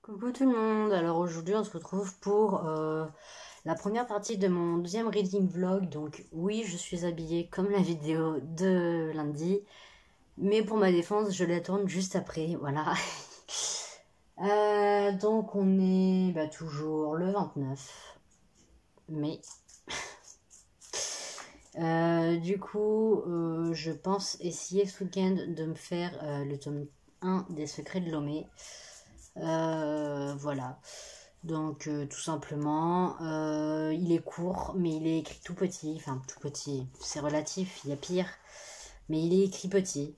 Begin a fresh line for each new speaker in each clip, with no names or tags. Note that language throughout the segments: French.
Coucou tout le monde, alors aujourd'hui on se retrouve pour la première partie de mon deuxième reading vlog. Donc oui, je suis habillée comme la vidéo de lundi, mais pour ma défense je la tourne juste après, voilà. Donc on est toujours le 29 mai. Du coup, je pense essayer ce week-end de me faire le tome 1 des Secrets de Lomé. Voilà. Donc tout simplement, il est court, mais il est écrit tout petit. Enfin, tout petit, c'est relatif, il y a pire. Mais il est écrit petit.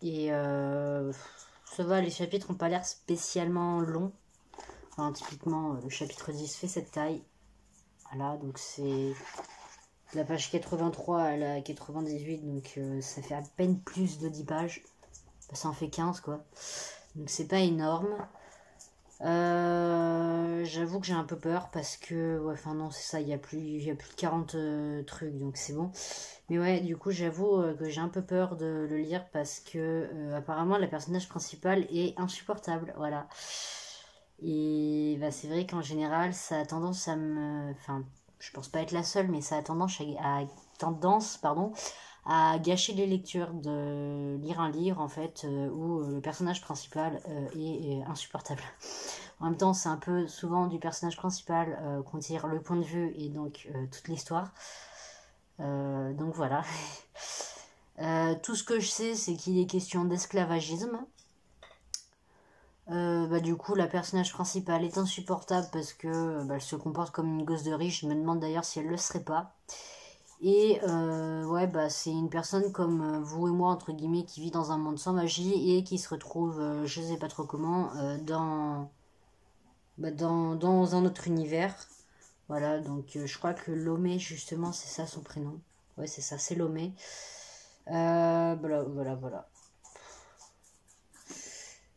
Et ça va, les chapitres n'ont pas l'air spécialement longs. Enfin, typiquement, le chapitre 10 fait cette taille. Voilà, donc c'est de la page 83 à la 98, donc ça fait à peine plus de 10 pages. Ça en fait 15, quoi. Donc c'est pas énorme. J'avoue que j'ai un peu peur parce que, ouais, enfin non, c'est ça, il y a plus de 40 trucs, donc c'est bon. Mais ouais, du coup, j'avoue que j'ai un peu peur de le lire parce que apparemment la personnage principale est insupportable, voilà. Et bah, c'est vrai qu'en général, ça a tendance à me, enfin, je pense pas être la seule, mais ça a tendance, pardon, à gâcher les lectures de lire un livre en fait où le personnage principal est insupportable. En même temps, c'est un peu souvent du personnage principal qu'on tire le point de vue et donc toute l'histoire. Donc voilà. Tout ce que je sais, c'est qu'il est question d'esclavagisme. Du coup, la personnage principale est insupportable parce que elle se comporte comme une gosse de riche. Je me demande d'ailleurs si elle le serait pas. Et ouais, c'est une personne comme vous et moi, entre guillemets, qui vit dans un monde sans magie et qui se retrouve, je sais pas trop comment, dans un autre univers. Voilà, donc je crois que Lomé, justement, c'est ça son prénom. Ouais, c'est ça, c'est Lomé. Voilà.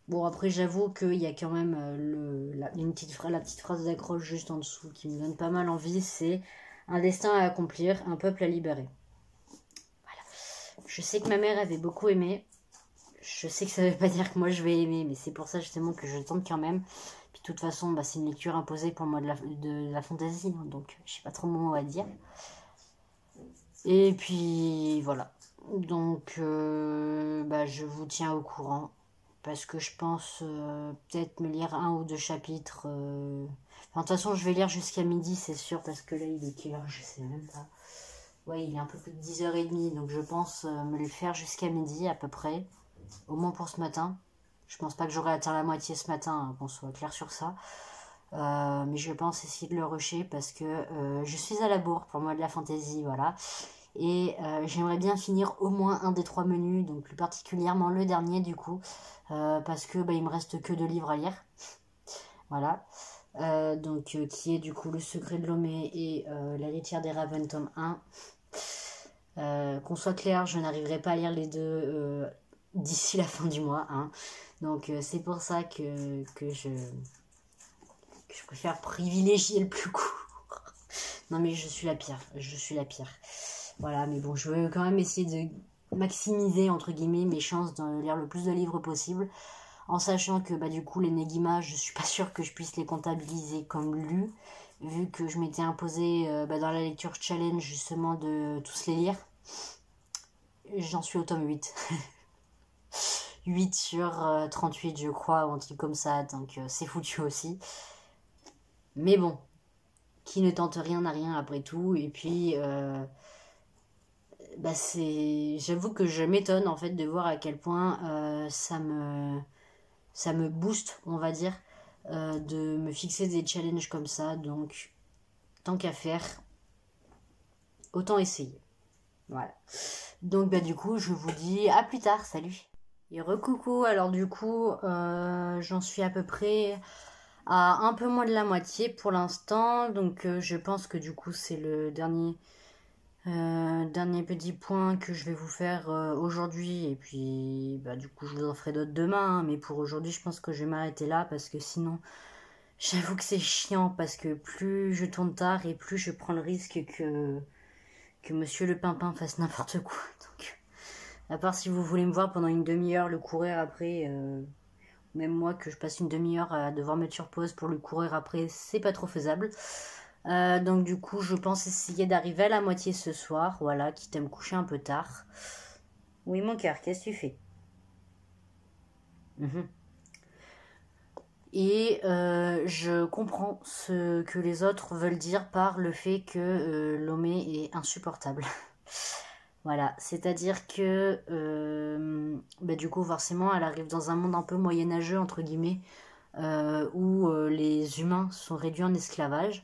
Bon, après, j'avoue qu'il y a quand même la petite phrase d'accroche juste en dessous qui me donne pas mal envie, c'est un destin à accomplir, un peuple à libérer. Je sais que ma mère avait beaucoup aimé. Je sais que ça veut pas dire que moi je vais aimer, mais c'est pour ça justement que je tente quand même. Puis de toute façon, c'est une lecture imposée pour moi de la fantaisie, hein, donc je sais pas trop mon mot à dire. Et puis voilà. Donc je vous tiens au courant. Parce que je pense peut-être me lire un ou deux chapitres. Enfin, de toute façon, je vais lire jusqu'à midi, c'est sûr, parce que là, il est quelle heure? Je sais même pas. Ouais, il est un peu plus de 10h30, donc je pense me le faire jusqu'à midi à peu près. Au moins pour ce matin. Je pense pas que j'aurai atteint la moitié ce matin, hein, qu'on soit clair sur ça. Mais je pense essayer de le rusher parce que je suis à la bourre pour moi de la fantaisie, voilà. Et j'aimerais bien finir au moins un des 3 menus, donc plus particulièrement le dernier du coup, parce que il me reste que 2 livres à lire. Voilà. Qui est du coup Le Secret de Lomé et La Laitière des Raven tome 1. Qu'on soit clair, je n'arriverai pas à lire les deux d'ici la fin du mois, hein. Donc c'est pour ça que je préfère privilégier le plus court. Non mais je suis la pire. Voilà, mais bon, je veux quand même essayer de maximiser entre guillemets mes chances de lire le plus de livres possible, en sachant que du coup les Negima, je suis pas sûre que je puisse les comptabiliser comme lus, vu que je m'étais imposé dans la lecture challenge justement de tous les lire. J'en suis au tome 8. 8 sur 38 je crois, ou un truc comme ça, donc c'est foutu aussi. Mais bon, qui ne tente rien n'a rien après tout, et puis j'avoue que je m'étonne en fait de voir à quel point ça me booste, on va dire, de me fixer des challenges comme ça, donc tant qu'à faire, autant essayer. Voilà. Donc du coup, je vous dis à plus tard, salut. Et recoucou, alors du coup, j'en suis à peu près à un peu moins de la moitié pour l'instant, donc je pense que du coup c'est le dernier petit point que je vais vous faire aujourd'hui, et puis du coup je vous en ferai d'autres demain, hein, mais pour aujourd'hui je pense que je vais m'arrêter là parce que sinon j'avoue que c'est chiant, parce que plus je tourne tard et plus je prends le risque que monsieur le pimpin fasse n'importe quoi. Donc, à part si vous voulez me voir pendant une demi-heure le courir après, même moi que je passe une demi-heure à devoir mettre sur pause pour le courir après, c'est pas trop faisable. Donc du coup, je pense essayer d'arriver à la moitié ce soir, voilà, quitte à me coucher un peu tard. Oui, mon cœur, qu'est-ce que tu fais? Et je comprends ce que les autres veulent dire par le fait que Lomé est insupportable. Voilà, c'est-à-dire que du coup, forcément, elle arrive dans un monde un peu moyenâgeux, entre guillemets, où les humains sont réduits en esclavage.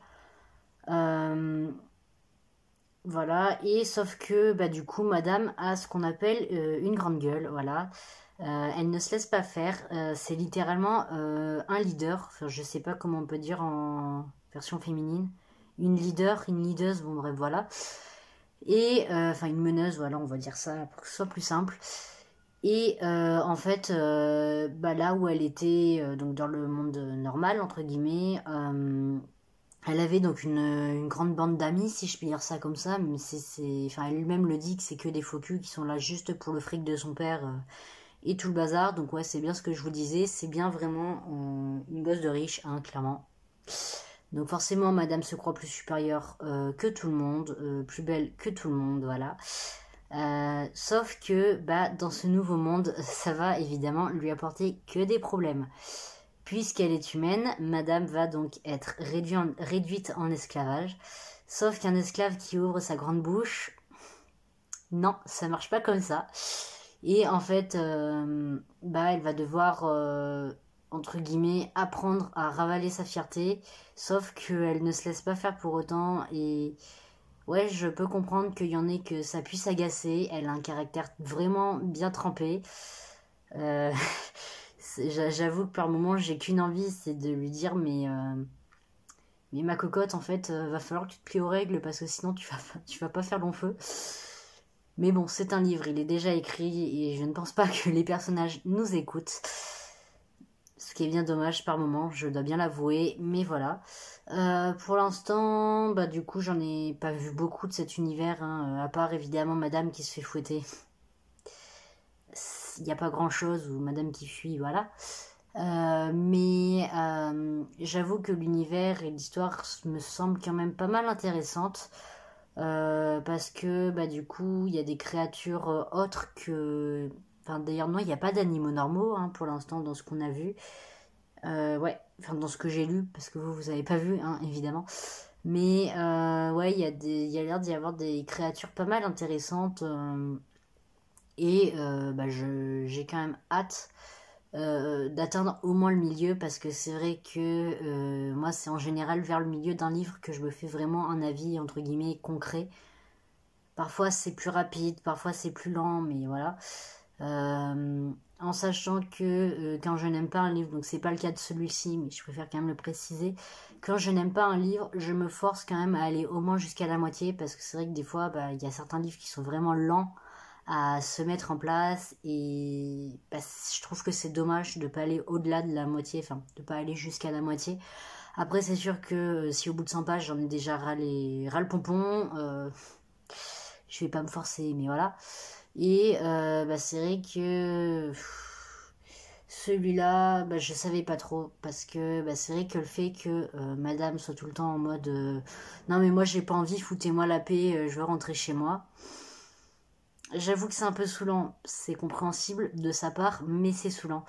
Voilà, et sauf que du coup, madame a ce qu'on appelle une grande gueule, voilà. Elle ne se laisse pas faire, c'est littéralement un leader, enfin, je sais pas comment on peut dire en version féminine. Une leader, une leaduse, bon bref, voilà. Et, enfin, une meneuse, voilà, on va dire ça pour que ce soit plus simple. Et en fait, là où elle était, donc dans le monde normal, entre guillemets, elle avait donc une grande bande d'amis, si je puis dire ça comme ça, mais enfin, elle-même le dit que c'est que des faux culs qui sont là juste pour le fric de son père et tout le bazar. Donc ouais, c'est bien ce que je vous disais, c'est bien vraiment une gosse de riche, hein, clairement. Donc forcément, madame se croit plus supérieure que tout le monde, plus belle que tout le monde, voilà. Sauf que dans ce nouveau monde, ça va évidemment lui apporter que des problèmes. Puisqu'elle est humaine, madame va donc être réduite en esclavage. Sauf qu'un esclave qui ouvre sa grande bouche, non, ça marche pas comme ça. Et en fait, elle va devoir, entre guillemets, apprendre à ravaler sa fierté. Sauf qu'elle ne se laisse pas faire pour autant. Et ouais, je peux comprendre qu'il y en ait que ça puisse agacer. Elle a un caractère vraiment bien trempé. J'avoue que par moments, j'ai qu'une envie, c'est de lui dire, mais ma cocotte, en fait, va falloir que tu te plies aux règles parce que sinon tu vas pas faire long feu. Mais bon, c'est un livre, il est déjà écrit et je ne pense pas que les personnages nous écoutent. Ce qui est bien dommage par moment, je dois bien l'avouer, mais voilà. Pour l'instant, du coup, j'en ai pas vu beaucoup de cet univers, hein, à part évidemment Madame qui se fait fouetter. Il n'y a pas grand chose, ou Madame qui fuit, voilà. Mais j'avoue que l'univers et l'histoire me semblent quand même pas mal intéressantes. Parce que du coup, il y a des créatures autres que. Enfin, d'ailleurs, non, il n'y a pas d'animaux normaux hein, pour l'instant dans ce qu'on a vu. Ouais, enfin, dans ce que j'ai lu, parce que vous avez pas vu, hein, évidemment. Mais ouais, il y a l'air d'y avoir des créatures pas mal intéressantes. Et j'ai quand même hâte d'atteindre au moins le milieu parce que c'est vrai que moi c'est en général vers le milieu d'un livre que je me fais vraiment un avis entre guillemets concret. Parfois c'est plus rapide, parfois c'est plus lent, mais voilà. En sachant que quand je n'aime pas un livre, donc c'est pas le cas de celui-ci, mais je préfère quand même le préciser, quand je n'aime pas un livre, je me force quand même à aller au moins jusqu'à la moitié parce que c'est vrai que des fois il y a certains livres qui sont vraiment lents à se mettre en place et je trouve que c'est dommage de pas aller au-delà de la moitié, enfin de pas aller jusqu'à la moitié. Après c'est sûr que si au bout de 100 pages j'en ai déjà ras le pompon, je vais pas me forcer, mais voilà. Et c'est vrai que celui-là, je savais pas trop parce que c'est vrai que le fait que madame soit tout le temps en mode non mais moi j'ai pas envie, foutez-moi la paix, je veux rentrer chez moi. J'avoue que c'est un peu saoulant, c'est compréhensible de sa part, mais c'est saoulant.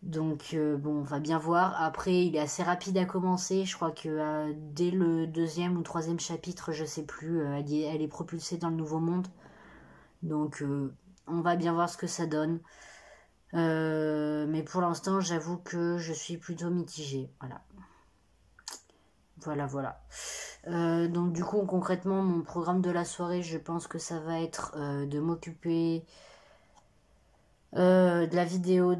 Donc bon, on va bien voir. Après, il est assez rapide à commencer. Je crois que dès le deuxième ou troisième chapitre, je sais plus, elle est propulsée dans le nouveau monde. Donc on va bien voir ce que ça donne. Mais pour l'instant, j'avoue que je suis plutôt mitigée. Voilà. Donc du coup, concrètement, mon programme de la soirée, je pense que ça va être de m'occuper de la vidéo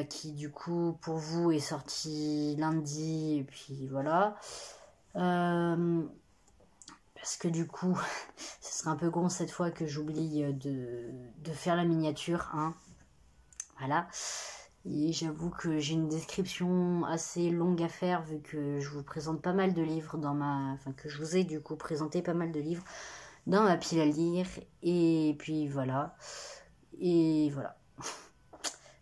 qui du coup pour vous est sortie lundi et puis voilà. Parce que du coup, ce serait un peu con cette fois que j'oublie de faire la miniature, hein. Voilà. Et j'avoue que j'ai une description assez longue à faire vu que je vous présente pas mal de livres que je vous ai du coup présenté pas mal de livres dans ma pile à lire. Et puis voilà. Et voilà.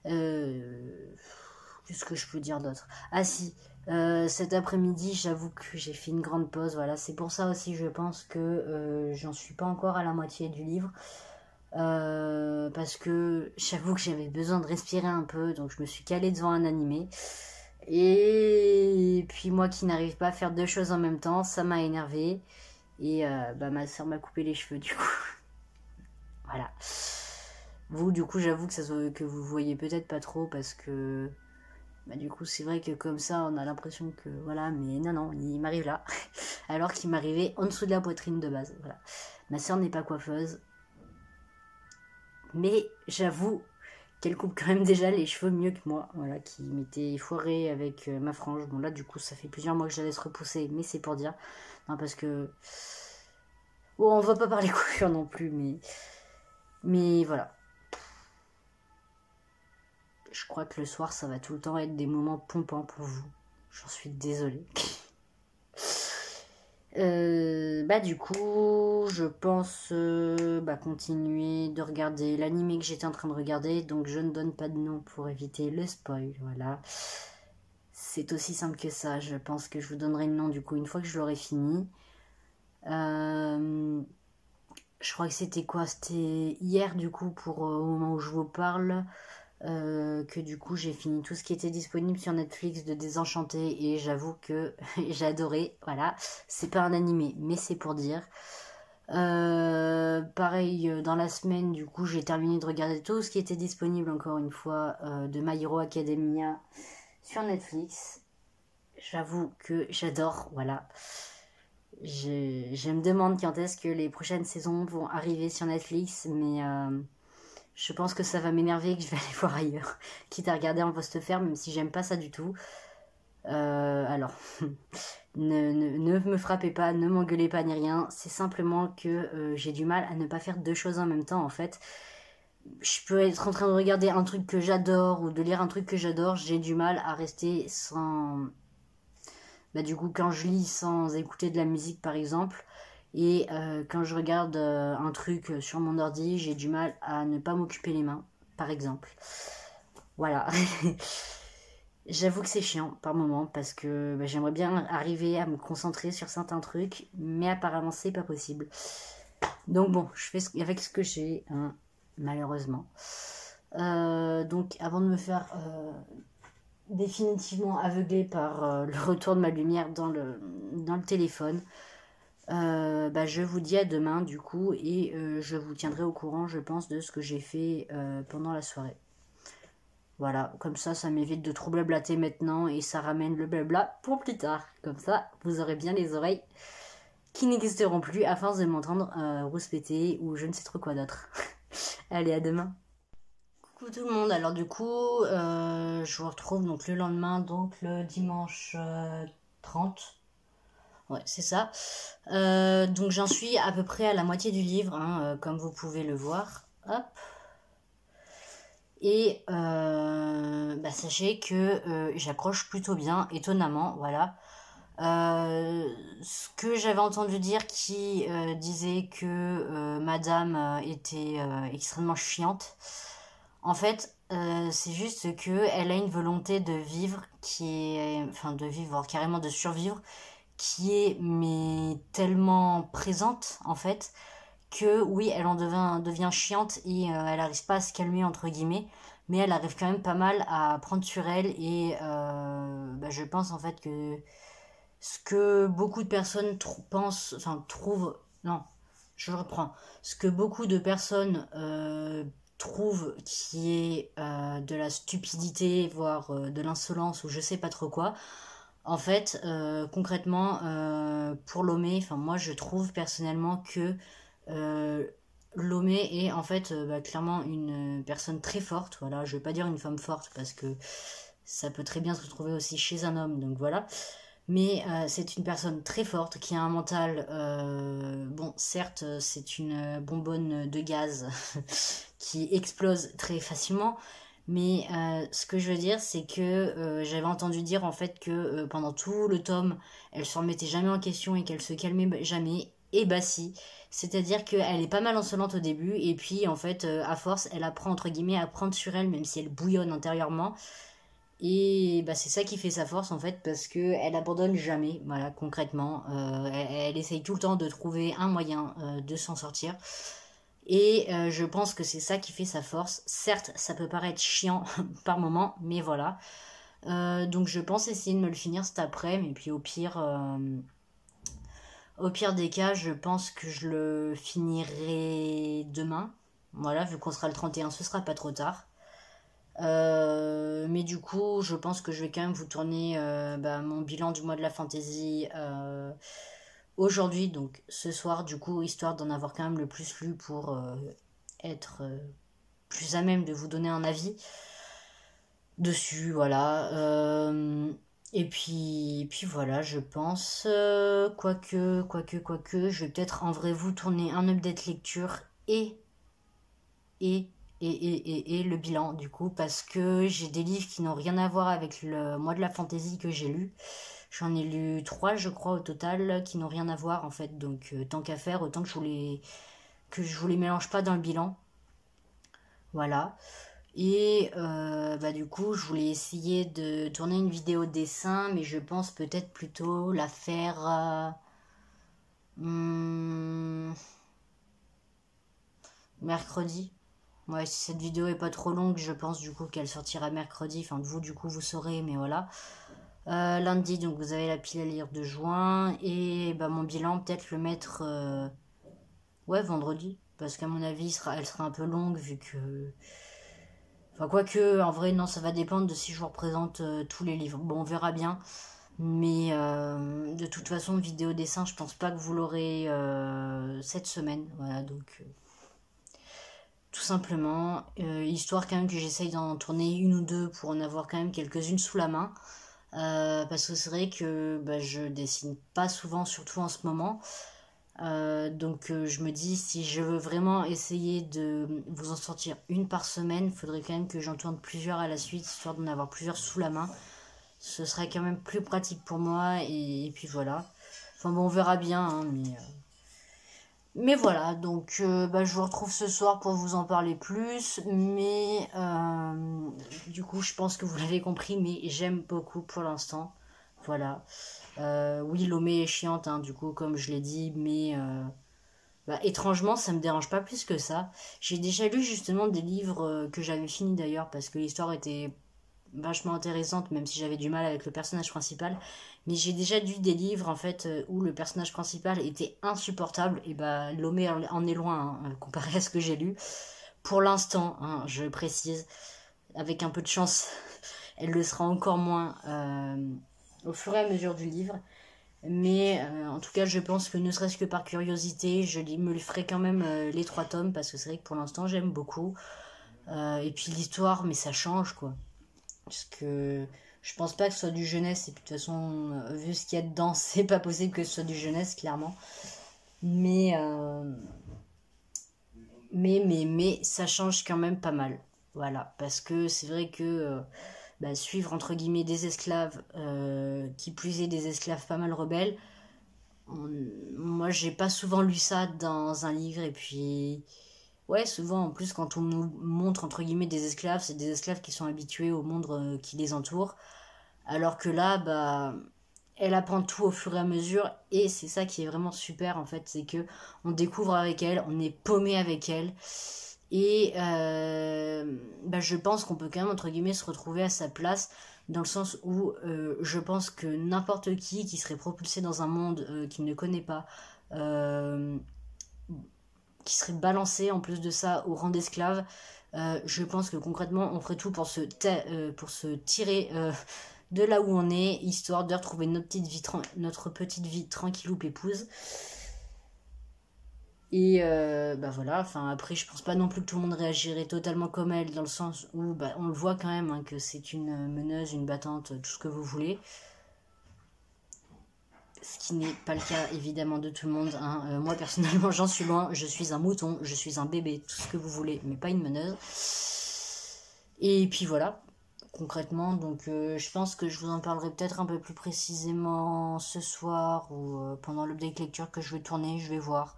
Qu'est-ce que je peux dire d'autre? Ah si, cet après-midi, j'avoue que j'ai fait une grande pause. Voilà, c'est pour ça aussi, je pense que j'en suis pas encore à la moitié du livre. Parce que j'avoue que j'avais besoin de respirer un peu, donc je me suis calée devant un animé. Et puis moi qui n'arrive pas à faire deux choses en même temps, ça m'a énervé. Et ma soeur m'a coupé les cheveux du coup. Voilà. Vous, du coup, j'avoue que vous voyez peut-être pas trop parce que du coup, c'est vrai que comme ça, on a l'impression que voilà, mais non, il m'arrive là. Alors qu'il m'arrivait en dessous de la poitrine de base. Voilà. Ma soeur n'est pas coiffeuse. Mais j'avoue qu'elle coupe quand même déjà les cheveux mieux que moi. Voilà, qui m'était foiré avec ma frange. Bon, là, du coup, ça fait plusieurs mois que je la laisse repousser, mais c'est pour dire. Non, parce que. Bon, on va pas parler coiffure non plus, mais voilà. Je crois que le soir, ça va tout le temps être des moments pompants pour vous. J'en suis désolée. Du coup, je pense continuer de regarder l'anime que j'étais en train de regarder. Donc, je ne donne pas de nom pour éviter le spoil. Voilà. C'est aussi simple que ça. Je pense que je vous donnerai le nom du coup une fois que je l'aurai fini. Je crois que c'était quoi? C'était hier du coup au moment où je vous parle. Que du coup j'ai fini tout ce qui était disponible sur Netflix de Désenchanté et j'avoue que j'ai adoré. Voilà, c'est pas un animé, mais c'est pour dire. Pareil, dans la semaine, du coup, j'ai terminé de regarder tout ce qui était disponible encore une fois de My Hero Academia sur Netflix. J'avoue que j'adore. Voilà. Je me demande quand est-ce que les prochaines saisons vont arriver sur Netflix, mais je pense que ça va m'énerver et que je vais aller voir ailleurs. Quitte à regarder en poste ferme, même si j'aime pas ça du tout. Alors, ne me frappez pas, ne m'engueulez pas ni rien. C'est simplement que j'ai du mal à ne pas faire deux choses en même temps en fait. Je peux être en train de regarder un truc que j'adore ou de lire un truc que j'adore. J'ai du mal à rester sans... du coup, quand je lis sans écouter de la musique par exemple. Et quand je regarde un truc sur mon ordi, j'ai du mal à ne pas m'occuper les mains, par exemple. Voilà. J'avoue que c'est chiant par moment parce que j'aimerais bien arriver à me concentrer sur certains trucs, mais apparemment c'est pas possible. Donc bon, je fais avec ce que j'ai, hein, malheureusement. Donc avant de me faire définitivement aveugler par le retour de ma lumière dans le téléphone, je vous dis à demain du coup et je vous tiendrai au courant je pense de ce que j'ai fait pendant la soirée. Voilà, comme ça m'évite de trop blablater maintenant et ça ramène le blabla pour plus tard. Comme ça, vous aurez bien les oreilles qui n'existeront plus à force de m'entendre rouspéter ou je ne sais trop quoi d'autre. Allez, à demain. Coucou tout le monde, alors du coup, je vous retrouve donc le lendemain, donc le dimanche 30. Ouais, c'est ça. Donc j'en suis à peu près à la moitié du livre, hein, comme vous pouvez le voir. Hop. Et sachez que j'accroche plutôt bien, étonnamment, voilà. Ce que j'avais entendu dire qui disait que Madame était extrêmement chiante. En fait, c'est juste que elle a une volonté de vivre qui est, enfin de vivre, voire carrément de survivre, qui est mais tellement présente en fait que oui, elle en devient chiante et elle n'arrive pas à se calmer entre guillemets, mais elle arrive quand même pas mal à prendre sur elle et je pense en fait que ce que beaucoup de personnes pensent, enfin trouvent, non, je reprends, ce que beaucoup de personnes trouvent qui est de la stupidité, voire de l'insolence ou je sais pas trop quoi. En fait, concrètement, pour Lomé, enfin moi je trouve personnellement que Lomé est en fait clairement une personne très forte. Voilà, je vais pas dire une femme forte parce que ça peut très bien se retrouver aussi chez un homme, donc voilà. Mais c'est une personne très forte qui a un mental. Bon, certes, c'est une bonbonne de gaz qui explose très facilement. Mais ce que je veux dire, c'est que j'avais entendu dire en fait que pendant tout le tome, elle se remettait jamais en question et qu'elle se calmait jamais. Et bah si, c'est-à-dire qu'elle est pas mal insolente au début, et puis en fait, à force, elle apprend entre guillemets à prendre sur elle, même si elle bouillonne intérieurement. Et bah c'est ça qui fait sa force en fait, parce que elle abandonne jamais, voilà, concrètement. Elle essaye tout le temps de trouver un moyen de s'en sortir. Et je pense que c'est ça qui fait sa force. Certes, ça peut paraître chiant par moment, mais voilà. Donc je pense essayer de me le finir cet après-midi, et puis au pire des cas, je pense que je le finirai demain. Voilà, vu qu'on sera le 31, ce sera pas trop tard. Mais du coup, je pense que je vais quand même vous tourner mon bilan du mois de la fantasy aujourd'hui, donc ce soir, du coup, histoire d'en avoir quand même le plus lu pour être plus à même de vous donner un avis dessus, voilà. Et puis voilà, je pense, quoique, je vais peut-être en vrai vous tourner un update lecture et, et le bilan du coup, parce que j'ai des livres qui n'ont rien à voir avec le mois de la fantasy que j'ai lu. J'en ai lu 3 je crois au total qui n'ont rien à voir en fait, donc tant qu'à faire, autant que je vous les mélange pas dans le bilan. Voilà. Et du coup, je voulais essayer de tourner une vidéo dessin, mais je pense peut-être plutôt la faire mercredi. Ouais, si cette vidéo est pas trop longue, je pense du coup qu'elle sortira mercredi. Enfin, vous, du coup, vous saurez, mais voilà. Lundi, donc vous avez la pile à lire de juin. Et bah, mon bilan, peut-être le mettre ouais, vendredi. Parce qu'à mon avis, elle sera un peu longue vu que. Enfin, quoique, en vrai, non, ça va dépendre de si je vous représente tous les livres. Bon, on verra bien. Mais de toute façon, vidéo dessin, je pense pas que vous l'aurez cette semaine. Voilà, donc tout simplement. Histoire quand même que j'essaye d'en tourner une ou deux pour en avoir quand même quelques-unes sous la main. Parce que c'est vrai que je dessine pas souvent, surtout en ce moment. Donc je me dis, si je veux vraiment essayer de vous en sortir une par semaine, il faudrait quand même que j'en tourne plusieurs à la suite, histoire d'en avoir plusieurs sous la main. Ce serait quand même plus pratique pour moi, et puis voilà. Enfin bon, on verra bien, hein, mais voilà, donc je vous retrouve ce soir pour vous en parler plus, mais du coup je pense que vous l'avez compris, mais j'aime beaucoup pour l'instant. Voilà. Oui, Lomé est chiante, hein, du coup, comme je l'ai dit, mais étrangement, ça me dérange pas plus que ça. J'ai déjà lu justement des livres que j'avais finis d'ailleurs, parce que l'histoire était vachement intéressante, même si j'avais du mal avec le personnage principal. Mais j'ai déjà lu des livres en fait où le personnage principal était insupportable, et Lomé en est loin hein, comparé à ce que j'ai lu. Pour l'instant, hein, je précise, avec un peu de chance, elle le sera encore moins au fur et à mesure du livre. Mais en tout cas, je pense que ne serait-ce que par curiosité, me le ferai quand même les 3 tomes, parce que c'est vrai que pour l'instant, j'aime beaucoup. Et puis l'histoire, mais ça change quoi. Parce que je pense pas que ce soit du jeunesse, et puis de toute façon, vu ce qu'il y a dedans, c'est pas possible que ce soit du jeunesse, clairement. Mais, mais ça change quand même pas mal. Voilà, parce que c'est vrai que suivre entre guillemets des esclaves, qui plus est des esclaves pas mal rebelles, moi j'ai pas souvent lu ça dans un livre, et puis ouais, souvent en plus quand on nous montre entre guillemets des esclaves, c'est des esclaves qui sont habitués au monde qui les entoure, alors que là, elle apprend tout au fur et à mesure, et c'est ça qui est vraiment super en fait, c'est que on découvre avec elle, on est paumé avec elle, et je pense qu'on peut quand même entre guillemets se retrouver à sa place, dans le sens où je pense que n'importe qui serait propulsé dans un monde qu'il ne connaît pas, qui serait balancé en plus de ça au rang d'esclave, je pense que concrètement on ferait tout pour se tirer de là où on est, histoire de retrouver notre petite vie tranquillou pépouse. Et voilà, enfin après je pense pas non plus que tout le monde réagirait totalement comme elle, dans le sens où on le voit quand même hein, que c'est une meneuse, une battante, tout ce que vous voulez. Ce qui n'est pas le cas évidemment de tout le monde. Hein. Moi personnellement j'en suis loin, je suis un mouton, je suis un bébé, tout ce que vous voulez, mais pas une meneuse. Et puis voilà. concrètement. Donc je pense que je vous en parlerai peut-être un peu plus précisément ce soir ou pendant l'update lecture que je vais tourner, je vais voir.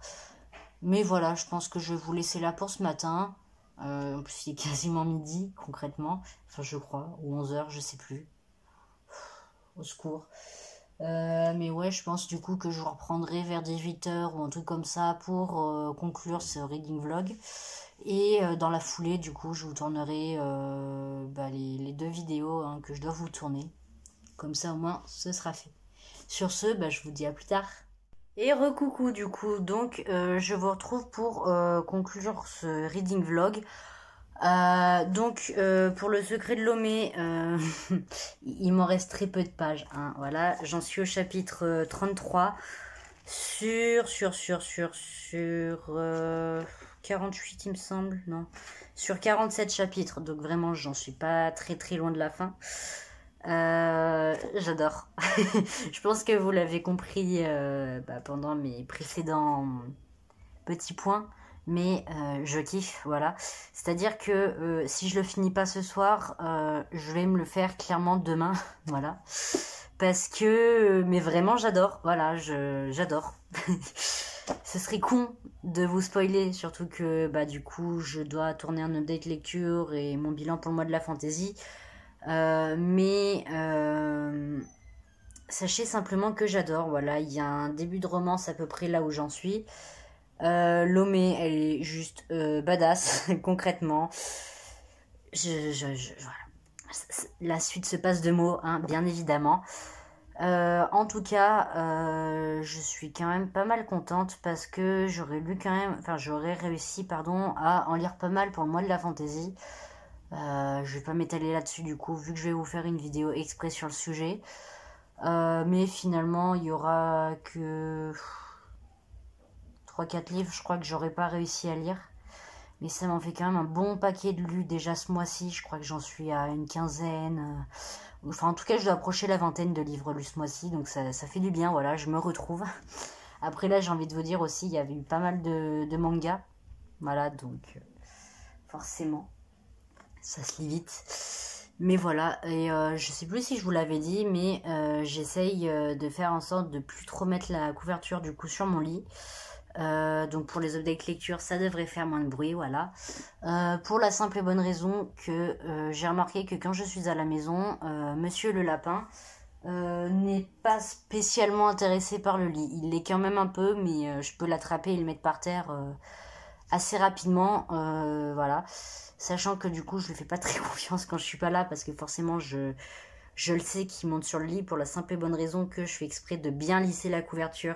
Mais voilà, je pense que je vais vous laisser là pour ce matin. En plus, il est quasiment midi, concrètement. Enfin, je crois, ou 11 h, je sais plus. Au secours. Mais ouais, je pense du coup que je vous reprendrai vers 18 h ou un truc comme ça pour conclure ce reading vlog. Et dans la foulée, du coup, je vous tournerai les 2 vidéos que je dois vous tourner. Comme ça, au moins, ce sera fait. Sur ce, je vous dis à plus tard. Et recoucou du coup, donc je vous retrouve pour conclure ce reading vlog. Pour le secret de Lomé, il m'en reste très peu de pages. Hein, voilà, j'en suis au chapitre 33 sur 48 il me semble, non, sur 47 chapitres. Donc vraiment, j'en suis pas très très loin de la fin. J'adore. Je pense que vous l'avez compris pendant mes précédents petits points, mais je kiffe, voilà. C'est-à-dire que si je le finis pas ce soir, je vais me le faire clairement demain, voilà. Parce que, mais vraiment j'adore, voilà, j'adore. Ce serait con de vous spoiler, surtout que du coup je dois tourner un update lecture et mon bilan pour le mois de la fantasy. Sachez simplement que j'adore, voilà, il y a un début de romance à peu près là où j'en suis. Lomé, elle est juste badass, concrètement. Voilà. La suite se passe de mots, hein, bien évidemment. En tout cas, je suis quand même pas mal contente parce que j'aurais réussi, à en lire pas mal pour le mois de la fantasy. Je vais pas m'étaler là-dessus du coup, vu que je vais vous faire une vidéo exprès sur le sujet. Mais finalement, il y aura que 3-4 livres, je crois que j'aurais pas réussi à lire. Mais ça m'en fait quand même un bon paquet de lus déjà ce mois-ci. Je crois que j'en suis à une quinzaine. Enfin, en tout cas, je dois approcher la vingtaine de livres lus ce mois-ci. Donc ça fait du bien, voilà, je me retrouve. Après là, j'ai envie de vous dire aussi, il y avait eu pas mal de mangas. Voilà, donc forcément, ça se lit vite. Mais voilà, et je sais plus si je vous l'avais dit, mais j'essaye de faire en sorte de plus trop mettre la couverture du coup sur mon lit. Donc pour les updates lecture, ça devrait faire moins de bruit, voilà. Pour la simple et bonne raison que j'ai remarqué que quand je suis à la maison, Monsieur le lapin n'est pas spécialement intéressé par le lit. Il l'est quand même un peu, mais je peux l'attraper et le mettre par terre assez rapidement, voilà. Sachant que du coup, je lui fais pas très confiance quand je suis pas là, parce que forcément, je le sais qu'il monte sur le lit pour la simple et bonne raison que je fais exprès de bien lisser la couverture.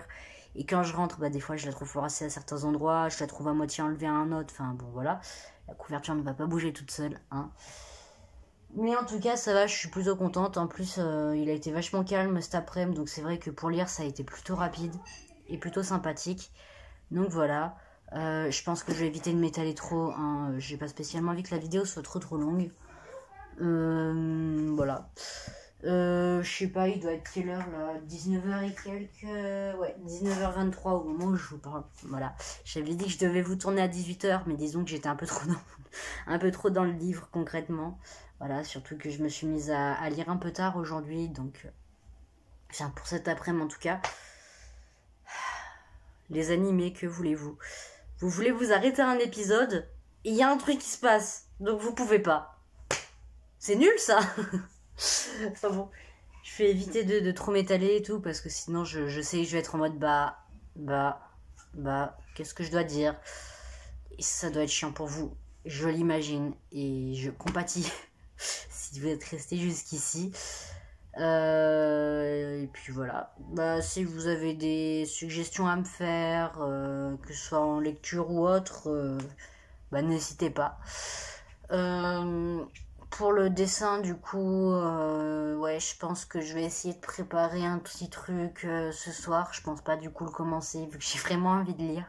Et quand je rentre, des fois je la trouve froissée à certains endroits, je la trouve à moitié enlevée à un autre, enfin bon voilà. La couverture ne va pas bouger toute seule, hein. Mais en tout cas, ça va, je suis plutôt contente. En plus, il a été vachement calme cet après-midi, donc c'est vrai que pour lire, ça a été plutôt rapide et plutôt sympathique. Donc voilà, je pense que je vais éviter de m'étaler trop, hein. J'ai pas spécialement envie que la vidéo soit trop longue. Voilà. Je sais pas, il doit être quelle heure là, 19 h et quelques, ouais, 19 h 23 au moment où je vous parle. Voilà, j'avais dit que je devais vous tourner à 18 h, mais disons que j'étais un peu trop dans le livre concrètement. Voilà, surtout que je me suis mise à lire un peu tard aujourd'hui, donc pour cet après-midi en tout cas. Les animés, que voulez-vous? Vous voulez vous arrêter un épisode et il y a un truc qui se passe, donc vous pouvez pas. C'est nul ça. Enfin bon, je vais éviter de trop m'étaler et tout, parce que sinon je sais que je vais être en mode qu'est-ce que je dois dire? Et ça doit être chiant pour vous, je l'imagine, et je compatis si vous êtes resté jusqu'ici. Et puis voilà, si vous avez des suggestions à me faire, que ce soit en lecture ou autre, n'hésitez pas. Pour le dessin, du coup, ouais, je pense que je vais essayer de préparer un petit truc ce soir. Je pense pas du coup le commencer vu que j'ai vraiment envie de lire.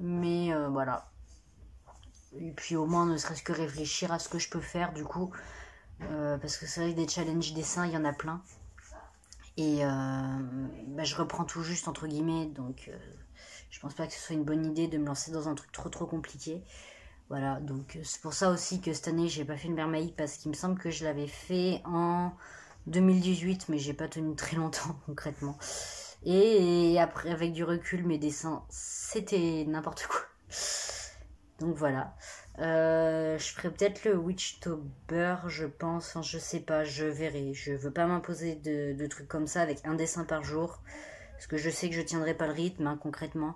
Mais voilà. Et puis au moins ne serait-ce que réfléchir à ce que je peux faire du coup. Parce que c'est vrai que des challenges dessin, il y en a plein. Et je reprends tout juste entre guillemets. Donc je pense pas que ce soit une bonne idée de me lancer dans un truc trop compliqué. Voilà, donc c'est pour ça aussi que cette année j'ai pas fait une Mermaïque, parce qu'il me semble que je l'avais fait en 2018, mais j'ai pas tenu très longtemps concrètement. Et après, avec du recul, mes dessins c'était n'importe quoi. Donc voilà. Je ferai peut-être le Witchtober, je pense. Enfin, je sais pas, je verrai. Je veux pas m'imposer de trucs comme ça avec un dessin par jour. Parce que je sais que je tiendrai pas le rythme, hein, concrètement.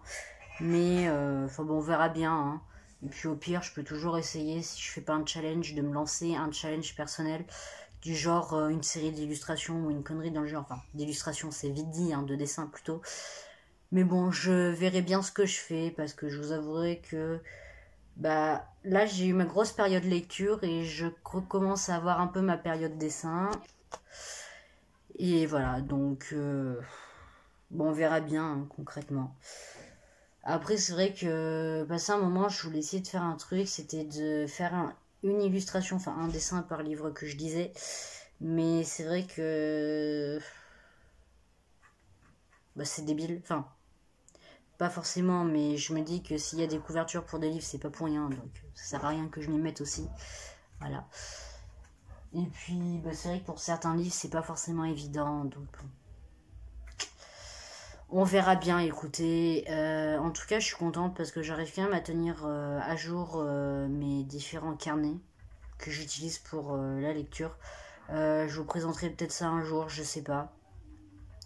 Mais enfin bon, on verra bien, hein. Et puis au pire, je peux toujours essayer, si je fais pas un challenge, de me lancer un challenge personnel du genre une série d'illustrations ou une connerie dans le genre. Enfin, d'illustrations, c'est vite dit, hein, de dessin plutôt. Mais bon, je verrai bien ce que je fais, parce que je vous avouerai que bah là j'ai eu ma grosse période lecture et je recommence à avoir un peu ma période dessin. Et voilà, donc bon, on verra bien, hein, concrètement. Après, c'est vrai que passé un moment, je voulais essayer de faire un truc, c'était de faire une illustration, enfin un dessin par livre que je disais. Mais c'est vrai que bah, c'est débile. Enfin, pas forcément, mais je me dis que s'il y a des couvertures pour des livres, c'est pas pour rien. Donc ça sert à rien que je m'y mette aussi. Voilà. Et puis, bah, c'est vrai que pour certains livres, c'est pas forcément évident. Donc bon. On verra bien, écoutez. En tout cas, je suis contente parce que j'arrive quand même à tenir à jour mes différents carnets que j'utilise pour la lecture. Je vous présenterai peut-être ça un jour, je sais pas.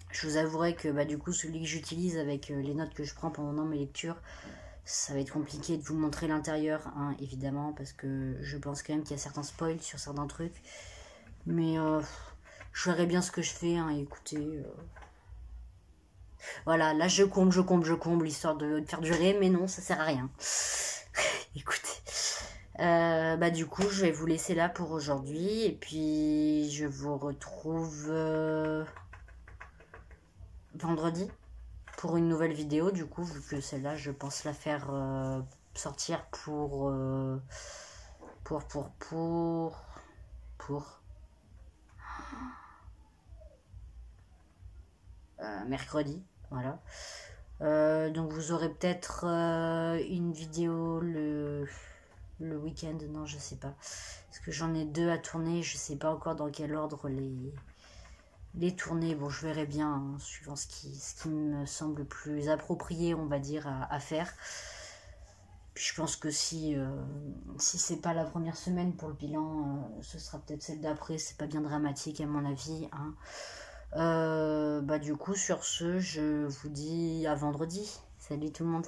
Je vous avouerai que bah, du coup, celui que j'utilise avec les notes que je prends pendant mes lectures, ça va être compliqué de vous montrer l'intérieur, hein, évidemment, parce que je pense quand même qu'il y a certains spoils sur certains trucs. Mais je verrai bien ce que je fais, hein, écoutez. Voilà, là je comble, histoire de faire durer, mais non, ça sert à rien. Écoutez. Bah du coup, je vais vous laisser là pour aujourd'hui, et puis je vous retrouve vendredi pour une nouvelle vidéo, du coup, vu que celle-là, je pense la faire sortir pour mercredi, voilà. Donc vous aurez peut-être une vidéo le week-end, non je sais pas. Parce que j'en ai 2 à tourner, je sais pas encore dans quel ordre les tourner. Bon, je verrai bien, hein, suivant ce qui me semble plus approprié, on va dire, à faire. Puis je pense que si c'est pas la première semaine pour le bilan, ce sera peut-être celle d'après, c'est pas bien dramatique à mon avis, hein. Bah du coup sur ce, je vous dis à vendredi. Salut tout le monde.